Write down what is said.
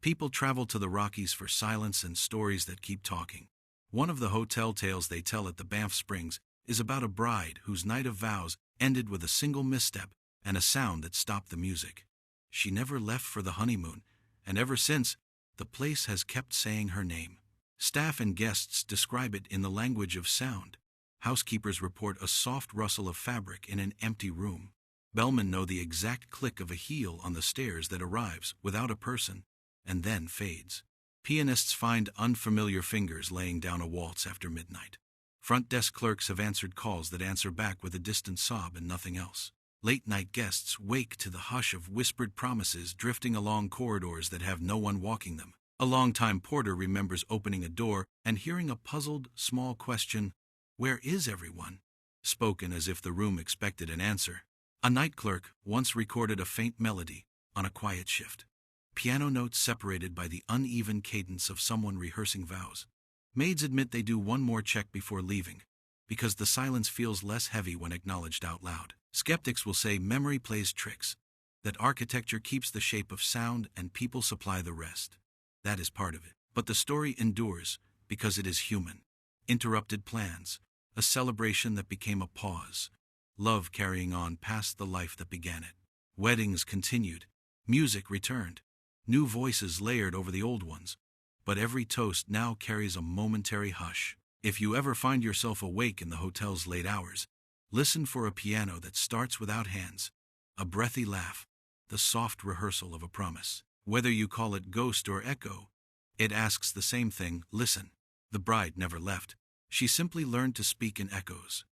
People travel to the Rockies for silence and stories that keep talking. One of the hotel tales they tell at the Banff Springs is about a bride whose night of vows ended with a single misstep and a sound that stopped the music. She never left for the honeymoon, and ever since, the place has kept saying her name. Staff and guests describe it in the language of sound. Housekeepers report a soft rustle of fabric in an empty room. Bellmen know the exact click of a heel on the stairs that arrives without a person and then fades. Pianists find unfamiliar fingers laying down a waltz after midnight. Front desk clerks have answered calls that answer back with a distant sob and nothing else. Late-night guests wake to the hush of whispered promises drifting along corridors that have no one walking them. A longtime porter remembers opening a door and hearing a puzzled, small question, "Where is everyone?" spoken as if the room expected an answer. A night clerk once recorded a faint melody on a quiet shift. Piano notes separated by the uneven cadence of someone rehearsing vows. Maids admit they do one more check before leaving, because the silence feels less heavy when acknowledged out loud. Skeptics will say memory plays tricks, that architecture keeps the shape of sound and people supply the rest. That is part of it. But the story endures because it is human. Interrupted plans, a celebration that became a pause, love carrying on past the life that began it. Weddings continued, music returned, new voices layered over the old ones, but every toast now carries a momentary hush. If you ever find yourself awake in the hotel's late hours, listen for a piano that starts without hands, a breathy laugh, the soft rehearsal of a promise. Whether you call it ghost or echo, it asks the same thing, listen. The bride never left. She simply learned to speak in echoes.